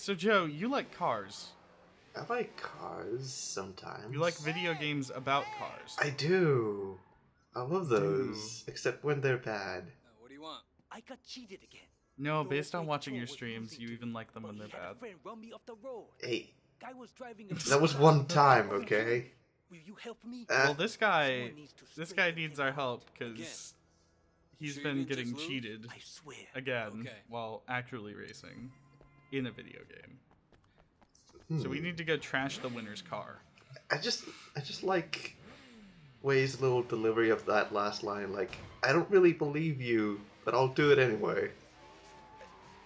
So Joe, you like cars. I like cars sometimes. You like video games about cars. I do. I love do. those, except when they're bad. What do you want? I got cheated again. No, based on watching your streams, you even like them when they're bad. Hey, Guy was driving that was one time, okay? Will you help me? Well, this guy needs our help because he's been getting cheated I swear. again Okay. while actually racing in a video game. So we need to go trash the winner's car. I just like Way's little delivery of that last line. Like, I don't really believe you, but I'll do it anyway.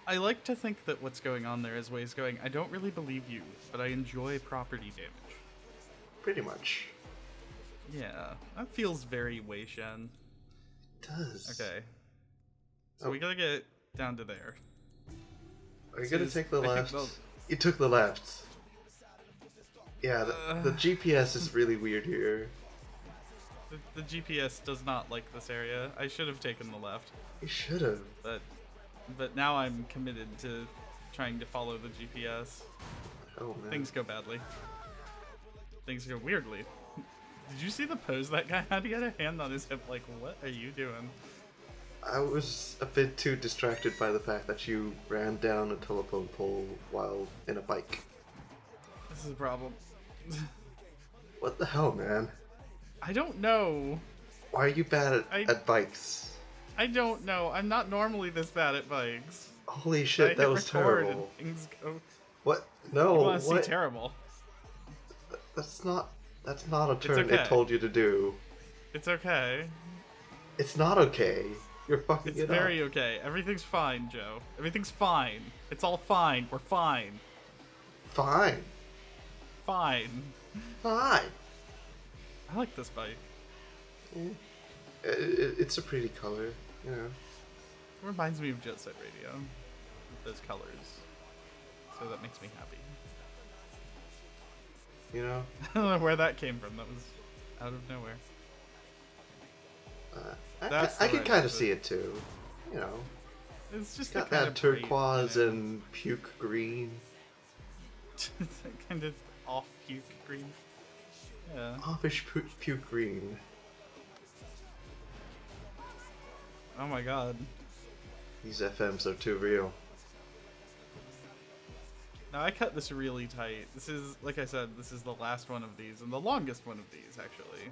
I like to think that what's going on there is Way's going, I don't really believe you, but I enjoy property damage. Pretty much. Yeah, that feels very Wei Shen. It does. Okay. So we gotta get down to there. Are you gonna take the I think left? they'll- You took the left. Yeah, the GPS is really weird here. The GPS does not like this area. I should have taken the left, You should have. but now I'm committed to trying to follow the GPS. Oh man. Things go badly. Things go weirdly. Did you see the pose that guy had? He had a hand on his hip like, what are you doing? I was a bit too distracted by the fact that you ran down a telephone pole while in a bike. This is a problem. What the hell, man? I don't know. Why are you bad at bikes? I don't know. I'm not normally this bad at bikes. Holy I shit, hit that was record terrible. and things go. What? You No, want to see what? terrible? That's not a turn okay. it told you to do. It's okay. It's not okay. You're fucking It's it very up. okay. Everything's fine, Joe. Everything's fine. It's all fine. We're fine. Fine. Fine. Fine. I like this bike. It's a pretty color, you know. It reminds me of Jet Set Radio. With those colors. So that makes me happy. You know? I don't know where that came from. That was out of nowhere. That's I the can right kind of method. see it too. You know. It's just Got the kind that of bright, turquoise you know, and puke green. that kind of off puke green. Yeah. Offish puke green. Oh my god. These FMs are too real. Now I cut this really tight. This is, like I said, this is the last one of these and the longest one of these actually.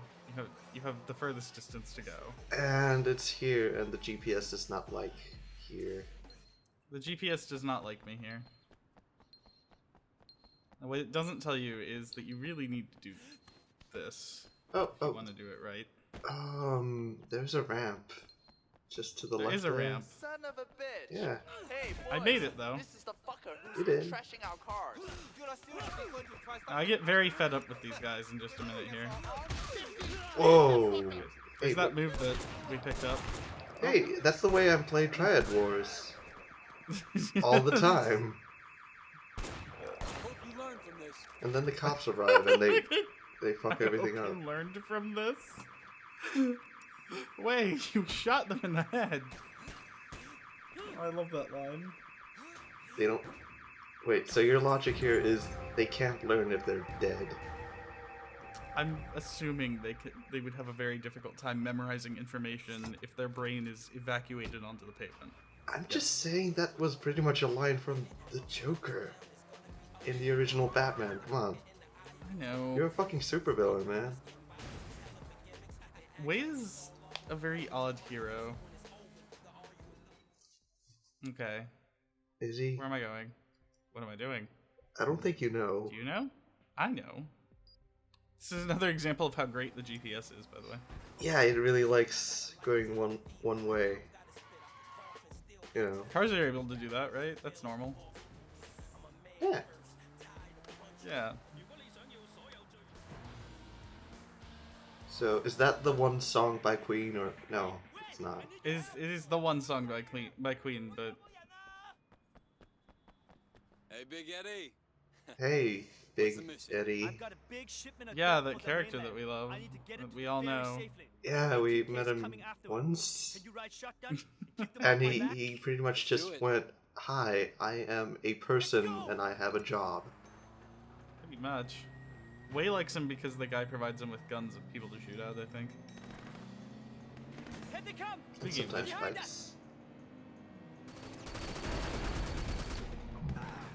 You have the furthest distance to go. And it's here, and the GPS is not like here. The GPS does not like me here. And what it doesn't tell you is that you really need to do this Oh, if you oh. want to do it right. There's a ramp. Just to the There left. is a there. ramp. Son of a bitch! Yeah. Hey, I boys, made it though. This is the fucker You who's did. trashing our cars. I get very fed up with these guys in just a minute here. Whoa. There's Hey, that move that we picked up. hey, that's the way I'm playing Triad Wars. All the time. Hope you learn from this. And then the cops arrive and they fuck everything I up. hope you learned from this. Wait, you shot them in the head. Oh, I love that line. They don't. Wait, so your logic here is they can't learn if they're dead. I'm assuming they would have a very difficult time memorizing information if their brain is evacuated onto the pavement. I'm just saying that was pretty much a line from the Joker in the original Batman. Come on. I know. You're a fucking supervillain, man. Wei is a very odd hero. Okay. Is he? Where am I going? What am I doing? I don't think you know. Do you know? I know. This is another example of how great the GPS is, by the way. Yeah, it really likes going one way. You know. Cars are able to do that, right? That's normal. Yeah. Yeah. So is that the one song by Queen or no? It's not. It is the one song by Queen, but Hey, Big Eddie. Hey, What's the Big mission? Eddie. I've got a big shipment of yeah, dope that for the character mainland. that we love, I need to get it that to we the all ferry know. safely. Yeah, we Case met him coming afterward. once, Can you ride shotgun? Kick them and off my back? he pretty much just Do it. went, hi, I am a person and I have a job. Pretty much. Way likes him because the guy provides him with guns and people to shoot at, I think. Here they come. And Speaking of sometimes behind fights.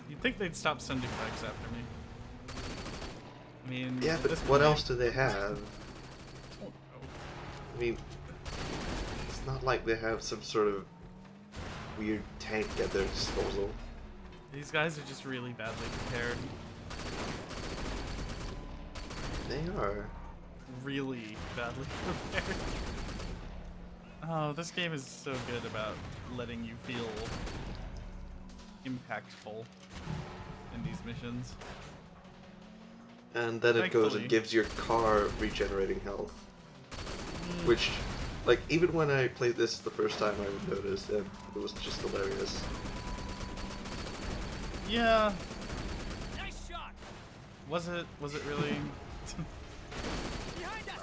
You'd think they'd stop sending bikes after me. I mean, Yeah, at but this what point, else do they have? I don't know. I mean, it's not like they have some sort of weird tank at their disposal. These guys are just really badly prepared. They are. Really badly prepared. Oh, this game is so good about letting you feel impactful in these missions. And then it goes Thankfully. and gives your car regenerating health. Which, like, even when I played this the first time, I would notice, and it was just hilarious. Yeah, Nice shot. was it really? Behind us.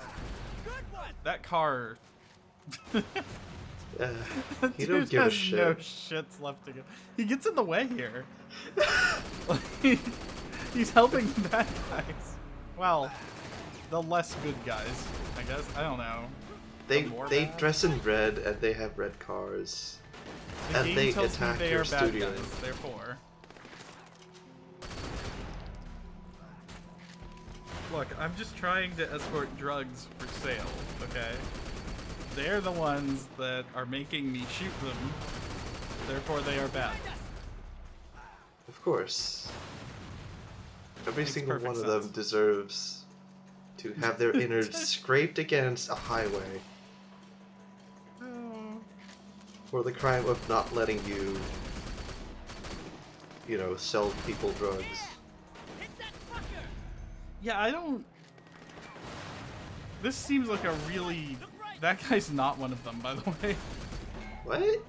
Good one. That car. You Dude don't give a has shit. no shits left to go. He gets in the way here. He's helping the bad guys. Well, the less good guys, I guess. I don't know. They The more they bad? dress in red and they have red cars. The And game they tells me attack they your are bad studio. guys, therefore. Look, I'm just trying to escort drugs for sale, okay? They're the ones that are making me shoot them, therefore they are bad. Of course. Every Makes single perfect one of them sense. deserves to have their innards scraped against a highway for the crime of not letting you know, sell people drugs. Hit that fucker. Yeah, I don't... This seems like a really... That guy's not one of them, by the way. What? You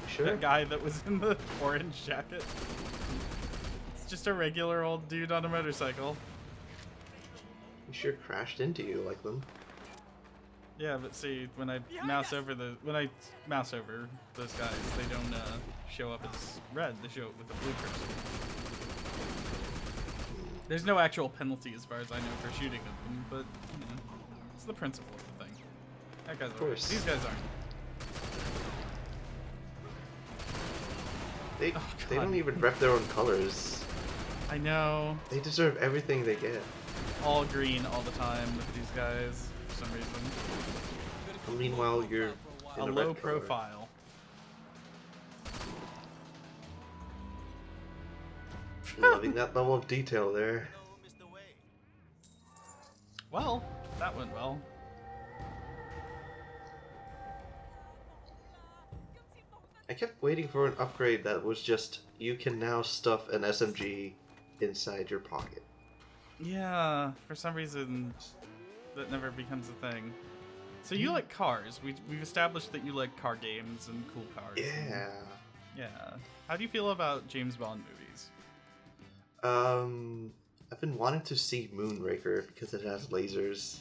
sure? That guy that was in the orange jacket. It's just a regular old dude on a motorcycle. He sure crashed into you like them. Yeah, but see, when I mouse over those guys, they don't show up as red. They show up with a blue cursor. There's no actual penalty as far as I know for shooting at them, but you know, it's the principle of the thing. That guy's Of alright. course. These guys aren't. They Oh, they God. don't even rep their own colors. I know. They deserve everything they get. All green all the time with these guys for some reason. And meanwhile, you're in A a low red color. profile. Loving that level of detail there. Well, that went well. I kept waiting for an upgrade that was just, you can now stuff an SMG inside your pocket. Yeah, for some reason, that never becomes a thing. So you like cars. We've established that you like car games and cool cars. Yeah. Yeah. How do you feel about James Bond movies? I've been wanting to see Moonraker because it has lasers.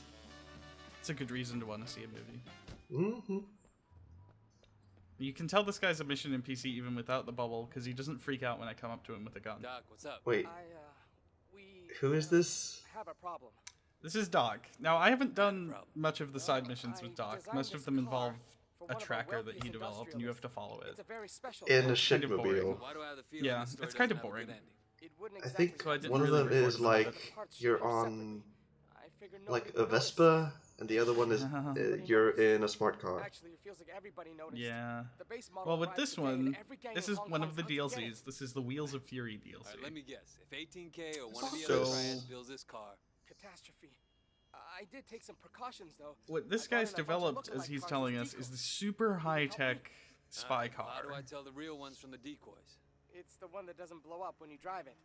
It's a good reason to want to see a movie. Mm-hmm. You can tell this guy's a mission in PC even without the bubble because he doesn't freak out when I come up to him with a gun. Doc, what's up? Wait, We who is this? have a problem. This is Doc. Now, I haven't done much of the side missions with I Doc. designed Most of this them involve car for a one of our tracker that he wealthiest developed and you have to follow it. It's a very special In a It's kind of boring. shitmobile. Why do I have the feeling Yeah, this story it's kind of doesn't have a boring. good ending? It wouldn't I exactly think So I didn't one of really them record is some of it. like Parts you're shipped on separately. I figured like nobody a would notice. Vespa, and the other one is you're in a smart car. Actually, it feels like everybody noticed. Yeah. The base model Well, with arrives this today and one, every gang this in is Hong one Kong's of the out to get it. DLCs. This is the Wheels of Fury DLC. All right, let me guess. If 18K or one of the So- other triads builds this car, Catastrophe. I did take some precautions though. What this I brought guy's in a bunch of developed, as lookalike he's cars telling as us, is the decoys. super high-tech spy how car. do I tell the real ones from the decoys? It's the one that doesn't blow up when you drive it.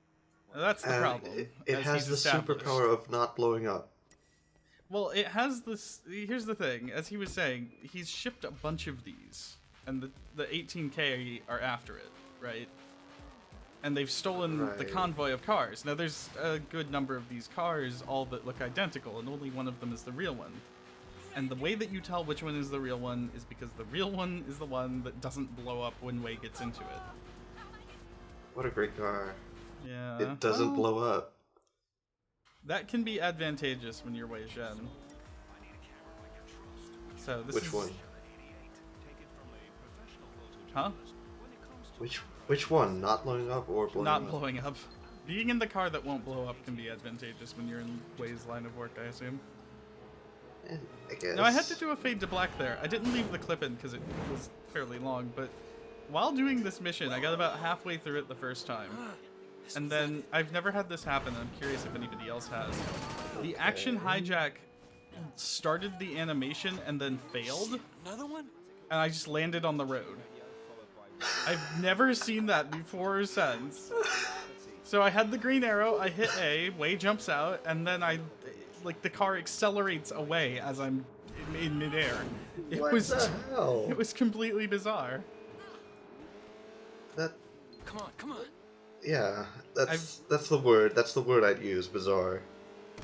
Now, that's the And problem. it as has he's the established. superpower of not blowing up. Well, it has this. Here's the thing. As he was saying, he's shipped a bunch of these, and the 18K are after it, right? And they've stolen the Right. convoy of cars. Now, there's a good number of these cars, all that look identical, and only one of them is the real one. And the way that you tell which one is the real one is because the real one is the one that doesn't blow up when Wei gets into it. What a great car. Yeah. It doesn't well, blow up. That can be advantageous when you're Wei Zhen. So this Which is... one? Huh? Which one? Not blowing up or blowing up? Not blowing up. Being in the car that won't blow up can be advantageous when you're in Wei's line of work, I assume. I guess. Now, I had to do a fade to black there. I didn't leave the clip in because it was fairly long, but while doing this mission, I got about halfway through it the first time. And then, I've never had this happen, and I'm curious if anybody else has. The action hijack started the animation and then failed, Another one? and I just landed on the road. I've never seen that before or since. So I had the green arrow, I hit A, Wei jumps out, and then the car accelerates away as I'm in midair. It What was the hell? It was completely bizarre. That. Come on, come on. Yeah, that's the word. That's the word I'd use. Bizarre.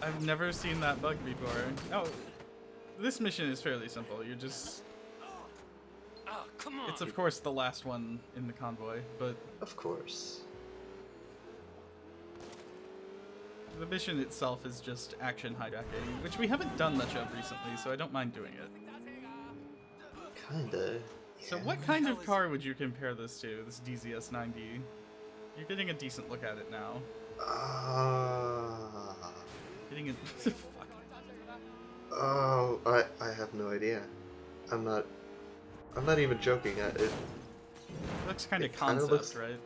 I've never seen that bug before. Oh, this mission is fairly simple. You're just... Oh, come on. It's of course the last one in the convoy, but Of course. the mission itself is just action hijacking, which we haven't done much of recently, so I don't mind doing it. Kinda. So yeah. what kind of car would you compare this to, this DZS-90? You're getting a decent look at it now. Getting a... Fuck. Oh, I have no idea. I'm not even joking. It looks kind of it kinda concept, looks- right?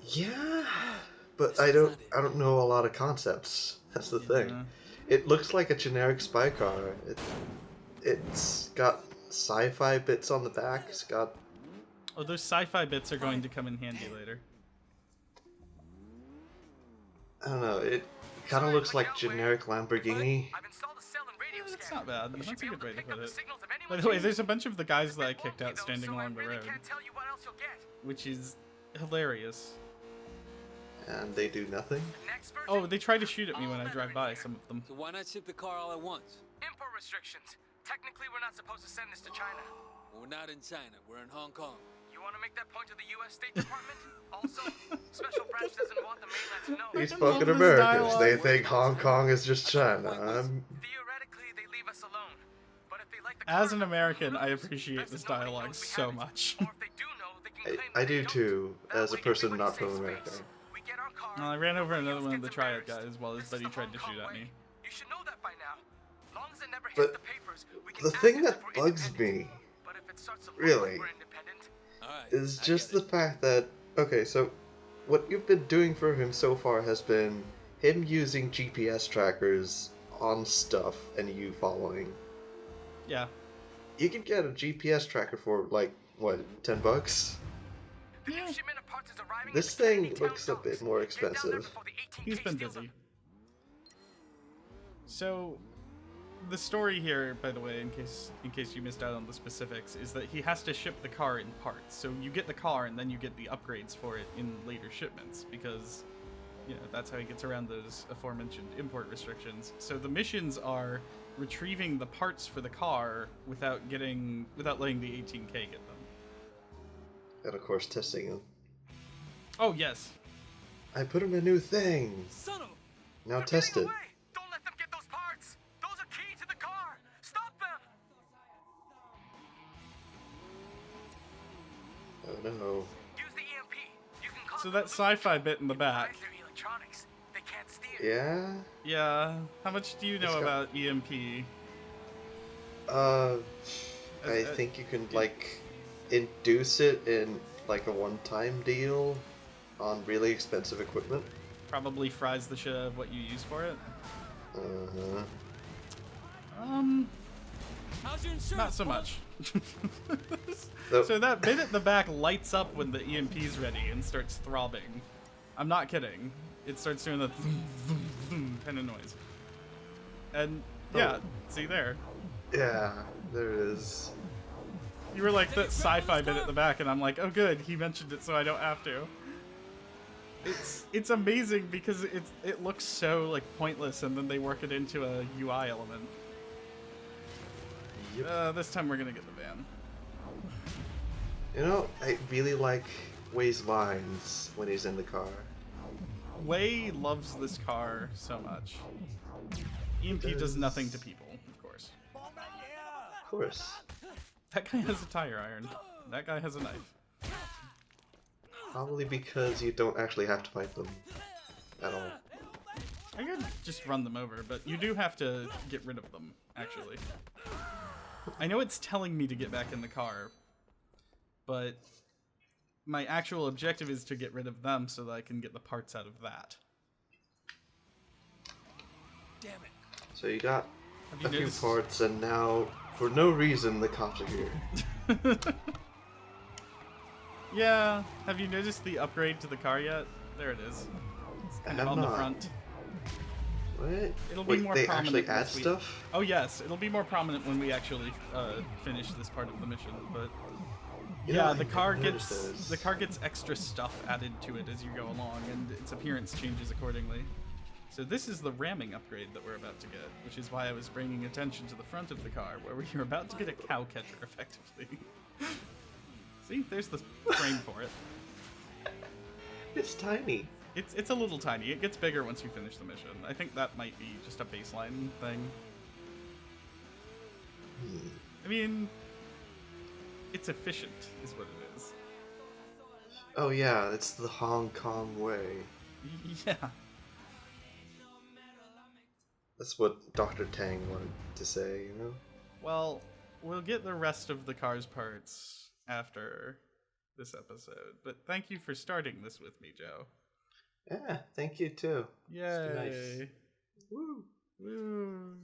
Yeah, but I don't know a lot of concepts. That's the Yeah. thing. It looks like a generic spy car. It's got sci-fi bits on the back. It's got... Oh, those sci-fi bits are going to come in handy later. I don't know. It kind of looks like generic Lamborghini. I've installed a cell and radio Yeah, that's scanner. not bad. You should That's a be able good to way to pick put up the it. signals of anyone By the way, chasing there's a bunch of the guys that I It's a bit kicked out wonky, though, standing so along the I really road, can't tell you what else you'll get. which is hilarious. And they do nothing. Next version, Oh, they try to shoot at me when I drive by, some of them. So why not ship the car all at once? import restrictions. Technically, we're not supposed to send this to China. Well, we're not in China. We're in Hong Kong. You want to make that point to the U.S. State Department? Also, Special Branch doesn't want the mainland to know. These I fucking love this Americans, they dialogue. think Hong Kong is just China. Theoretically, they leave us alone. But if they like the As car, an American, I lose. appreciate Best this if nobody dialogue knows we so have it. much. Or if they do know, they can claim I that they do don't. too, That as a way, person everybody not from saves America. face. We get our car, Well, I ran over nobody another else one of the gets Triad embarrassed. guys while his This is buddy the tried to Hong shoot Kong at me. way. You should know that by now. Long as it never hits But the papers, we can the act thing as that if we're bugs independent. me But if it starts to look really, like we're independent, All right. is I just get the it. fact that, okay, so what you've been doing for him so far has been him using GPS trackers on stuff and you following. Yeah. You can get a GPS tracker for like, what, $10? the Yeah. new shipment of parts is arriving. This at the Kennedy thing Town looks a docks. bit more Get down there expensive. before the 18K He's been steals them. busy. So, the story here, by the way, in case you missed out on the specifics, is that he has to ship the car in parts. So you get the car and then you get the upgrades for it in later shipments because, you know, that's how he gets around those aforementioned import restrictions. So the missions are retrieving the parts for the car without letting the 18K get them. And of course, testing them. Oh yes. I put in a new thing. Son of... Now They're test getting it. away. Don't let them get those parts. Those are key to the car. Stop them. Oh no. Use the EMP. You can cause So them that to lose sci-fi bit in the control. back. Their electronics. They can't steer. Yeah? Yeah. How much do you know It's got- about EMP? I think you can, like, induce it in, like, a one-time deal on really expensive equipment. Probably fries the shit out of what you use for it. Uh-huh. How's your insurance? Not so boy? much. So- So that bit at the back lights up when the EMP's ready and starts throbbing. I'm not kidding. It starts doing the thum, thum, thum kind of noise. And yeah, see there. Yeah, there it is. You were like that sci-fi bit at the back, and I'm like, oh good, he mentioned it, so I don't have to. It's amazing because it looks so like pointless, and then they work it into a UI element. Yep. This time we're gonna get the van. You know, I really like Way's lines when he's in the car. Way loves this car so much. EMP does nothing to people, of course. Of course. That guy has a tire iron. That guy has a knife. Probably because you don't actually have to fight them at all. I could just run them over, but you do have to get rid of them, actually. I know it's telling me to get back in the car, but my actual objective is to get rid of them so that I can get the parts out of that. Damn it. So you got Have you a few noticed- parts, and now, for no reason, the cops are here. Yeah, have you noticed the upgrade to the car yet? There it is. It's I kind have of on the not. front. What? It'll be Wait, more they prominent actually add once we- stuff? Oh yes, it'll be more prominent when we actually finish this part of the mission. But You yeah, know, the I car noticed gets those. extra stuff added to it as you go along, and its appearance changes accordingly. So this is the ramming upgrade that we're about to get, which is why I was bringing attention to the front of the car, where we're about to get a cow catcher, effectively. See, there's the frame for it. It's tiny. It's a little tiny. It gets bigger once you finish the mission. I think that might be just a baseline thing. I mean, it's efficient, is what it is. Oh yeah, it's the Hong Kong way. Yeah. That's what Dr. Tang wanted to say, you know? Well, we'll get the rest of the car's parts after this episode. But thank you for starting this with me, Joe. Yeah, thank you too. Yay. Nice. Woo! Woo.